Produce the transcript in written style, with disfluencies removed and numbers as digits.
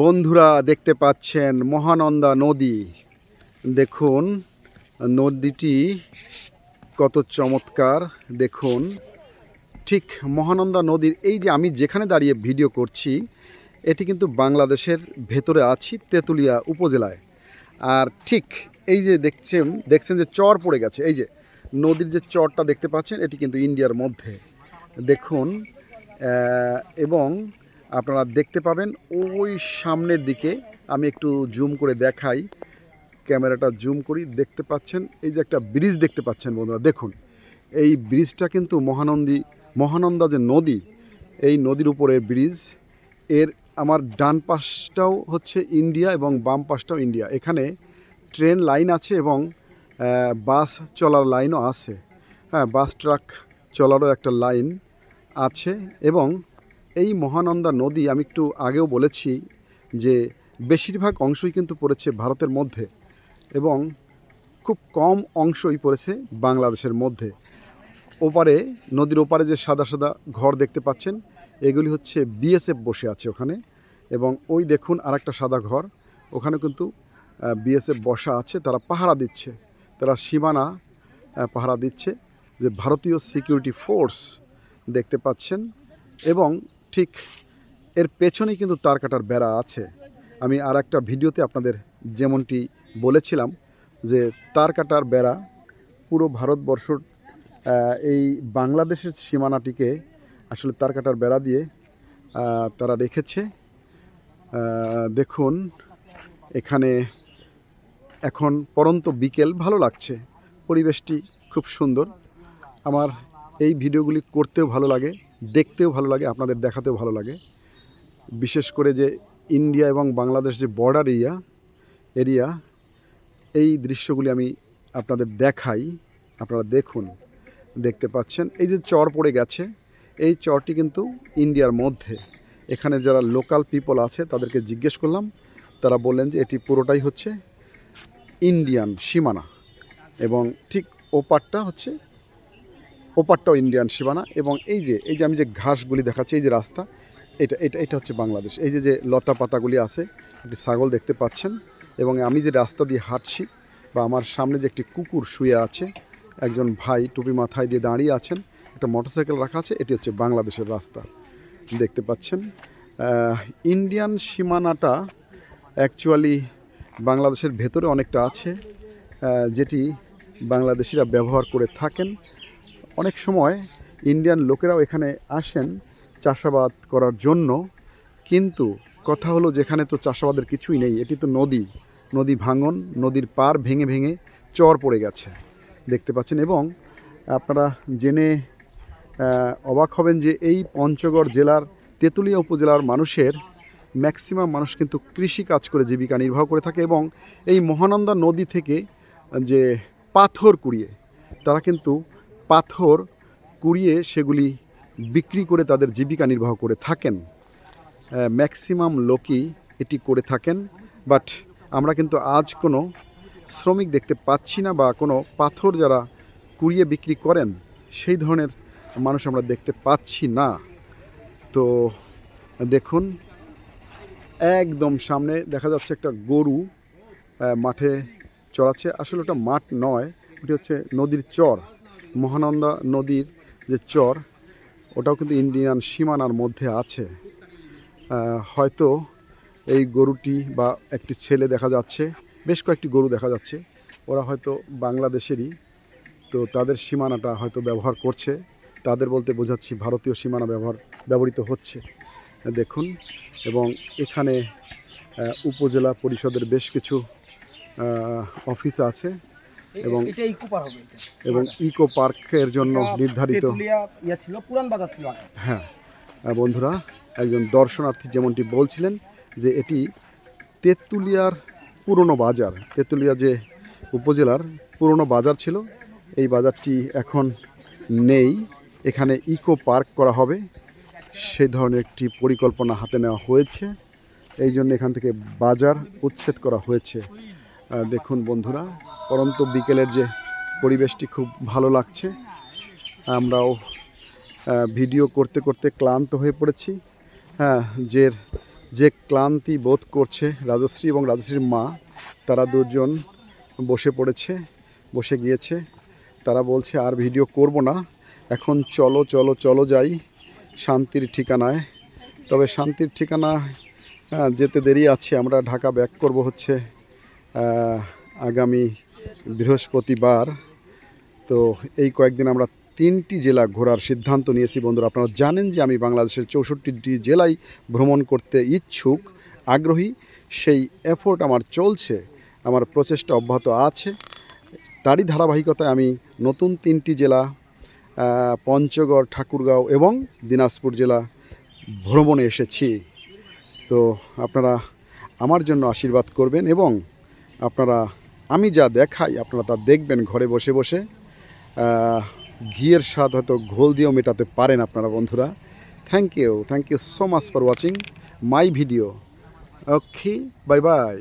বন্ধুরা দেখতে পাচ্ছেন মহানন্দা নদী। দেখুন নদীটি কত চমৎকার। দেখুন ঠিক মহানন্দা নদীর এই যে আমি যেখানে দাঁড়িয়ে ভিডিও করছি এটি কিন্তু বাংলাদেশের ভেতরে আছি, তেঁতুলিয়া উপজেলায়। আর ঠিক এই যে দেখছেন যে চর পড়ে গেছে, এই যে নদীর যে চরটা দেখতে পাচ্ছেন এটি কিন্তু ইন্ডিয়ার মধ্যে। দেখুন এবং আপনারা দেখতে পাবেন ওই সামনের দিকে, আমি একটু জুম করে দেখাই, ক্যামেরাটা জুম করি, দেখতে পাচ্ছেন এই যে একটা ব্রিজ দেখতে পাচ্ছেন বন্ধুরা। দেখুন এই ব্রিজটা কিন্তু মহানন্দা যে নদী, এই নদীর উপরের ব্রিজ। এর আমার ডান পাশটাও হচ্ছে ইন্ডিয়া এবং বাম পাশটাও ইন্ডিয়া। এখানে ট্রেন লাইন আছে এবং বাস চলার লাইনও আছে। হ্যাঁ, বাস ট্রাক চলারও একটা লাইন আছে। এবং এই মহানন্দা নদী আমি একটু আগেও বলেছি যে বেশিরভাগ অংশই কিন্তু পড়েছে ভারতের মধ্যে এবং খুব কম অংশই পড়েছে বাংলাদেশের মধ্যে। ওপারে নদীর ওপারে যে সাদা সাদা ঘর দেখতে পাচ্ছেন এগুলি হচ্ছে বিএসএফ বসে আছে ওখানে। এবং ওই দেখুন আরেকটা সাদা ঘর, ওখানে কিন্তু বিএসএফ বসা আছে, তারা পাহারা দিচ্ছে, তারা সীমানা পাহারা দিচ্ছে, যে ভারতীয় সিকিউরিটি ফোর্স দেখতে পাচ্ছেন। এবং ঠিক এর পেছনেই কিন্তু তার কাটার বেড়া আছে। আমি আর একটা ভিডিওতে আপনাদের যেমনটি বলেছিলাম যে তার কাটার বেড়া পুরো ভারতবর্ষর এই বাংলাদেশের সীমানাটিকে আসলে তার কাটার বেড়া দিয়ে তারা রেখেছে। দেখুন এখানে এখন পরন্ত বিকেল, ভালো লাগছে, পরিবেশটি খুব সুন্দর। আমার এই ভিডিওগুলি করতেও ভালো লাগে, দেখতেও ভালো লাগে, আপনাদের দেখাতেও ভালো লাগে। বিশেষ করে যে ইন্ডিয়া এবং বাংলাদেশ যে বর্ডার এরিয়া এই দৃশ্যগুলি আমি আপনাদের দেখাই। আপনারা দেখুন, দেখতে পাচ্ছেন এই যে চর পড়ে গেছে, এই চরটি কিন্তু ইন্ডিয়ার মধ্যে। এখানে যারা লোকাল পিপল আছে তাদেরকে জিজ্ঞেস করলাম, তারা বললেন যে এটি পুরোটাই হচ্ছে ইন্ডিয়ান সীমানা এবং ঠিক ওপারটাও ইন্ডিয়ান সীমানা। এবং এই যে আমি যে ঘাসগুলি দেখাচ্ছি, এই যে রাস্তা, এটা হচ্ছে বাংলাদেশ। এই যে লতা পাতাগুলি আছে, একটি ছাগল দেখতে পাচ্ছেন। এবং আমি যে রাস্তা দিয়ে হাঁটছি বা আমার সামনে যে একটি কুকুর শুয়ে আছে, একজন ভাই টুপি মাথায় দিয়ে দাঁড়িয়ে আছেন, একটা মোটরসাইকেল রাখা আছে, এটি হচ্ছে বাংলাদেশের রাস্তা দেখতে পাচ্ছেন। ইন্ডিয়ান সীমানাটা অ্যাকচুয়ালি বাংলাদেশের ভেতরে অনেকটা আছে, যেটি বাংলাদেশিরা ব্যবহার করে থাকেন। অনেক সময় ইন্ডিয়ান লোকেরাও এখানে আসেন চাষাবাদ করার জন্য, কিন্তু কথা হলো যেখানে তো চাষাবাদের কিছুই নেই, এটি তো নদী ভাঙন, নদীর পার ভেঙে ভেঙে চর পড়ে গেছে দেখতে পাচ্ছেন। এবং আপনারা জেনে অবাক হবেন যে এই পঞ্চগড় জেলার তেঁতুলিয়া উপজেলার মানুষের ম্যাক্সিমাম মানুষ কিন্তু কৃষি কাজ করে জীবিকা নির্বাহ করে থাকে। এবং এই মহানন্দা নদী থেকে যে পাথর কুড়িয়ে, তারা কিন্তু পাথর কুড়িয়ে সেগুলি বিক্রি করে তাদের জীবিকা নির্বাহ করে থাকেন। ম্যাক্সিমাম লোকই এটি করে থাকেন, বাট আমরা কিন্তু আজ কোনো শ্রমিক দেখতে পাচ্ছি না, বা কোনো পাথর যারা কুড়িয়ে বিক্রি করেন সেই ধরনের মানুষ আমরা দেখতে পাচ্ছি না। তো দেখুন একদম সামনে দেখা যাচ্ছে একটা গরু মাঠে চড়াচ্ছে। আসলে ওটা মাঠ নয়, ওটি হচ্ছে নদীর চর, মহানন্দা নদীর যে চর, ওটাও কিন্তু ইন্ডিয়ান সীমানার মধ্যে আছে। হয়তো এই গরুটি বা একটি ছেলে দেখা যাচ্ছে, বেশ কয়েকটি গরু দেখা যাচ্ছে, ওরা হয়তো বাংলাদেশেরই, তো তাদের সীমানাটা হয়তো ব্যবহার করছে। তাদের বলতে বোঝাচ্ছি ভারতীয় সীমানা ব্যবহৃত হচ্ছে দেখুন। এবং এখানে উপজেলা পরিষদের বেশ কিছু অফিস আছে এবং ইকো পার্কের জন্য নির্ধারিত। হ্যাঁ বন্ধুরা, একজন দর্শনার্থী যেমনটি বলছিলেন যে এটি তেঁতুলিয়ার পুরনো বাজার, তেঁতুলিয়া যে উপজেলার পুরনো বাজার ছিল, এই বাজারটি এখন নেই, এখানে ইকো পার্ক করা হবে সেই ধরনের একটি পরিকল্পনা হাতে নেওয়া হয়েছে। এই জন্য এখান থেকে বাজার উচ্ছেদ করা হয়েছে। দেখুন বন্ধুরা, পরন্ত বিকেলের যে পরিবেশটি খুব ভালো লাগছে। আমরাও ভিডিও করতে করতে ক্লান্ত হয়ে পড়েছি। হ্যাঁ, যে ক্লান্তি বোধ করছে রাজশ্রী এবং রাজশ্রীর মা, তারা দুজন বসে পড়েছে, বসে গিয়েছে। তারা বলছে আর ভিডিও করব না, এখন চলো চলো চলো যাই শান্তির ঠিকানায়। তবে শান্তির ঠিকানা যেতে দেরি আছে। আমরা ঢাকা ব্যাক করব হচ্ছে আগামী বৃহস্পতিবার। তো এই কয়েকদিন আমরা 3টি জেলা ঘোরার সিদ্ধান্ত নিয়েছি বন্ধুরা। আপনারা জানেন যে আমি বাংলাদেশের 64টি জেলায় ভ্রমণ করতে ইচ্ছুক, আগ্রহী। সেই এফোর্ট আমার চলছে, আমার প্রচেষ্টা অব্যাহত আছে। তারই ধারাবাহিকতায় আমি নতুন 3টি জেলা পঞ্চগড়, ঠাকুরগাঁও এবং দিনাজপুর জেলা ভ্রমণে এসেছি। তো আপনারা আমার জন্য আশীর্বাদ করবেন এবং আপনারা আমি যা দেখাই আপনারা তা দেখবেন ঘরে বসে বসে। ঘিয়ের স্বাদ হয়তো ঘোল দিয়েও মেটাতে পারেন আপনারা বন্ধুরা। Thank you so much for watching my video. Okay, bye by.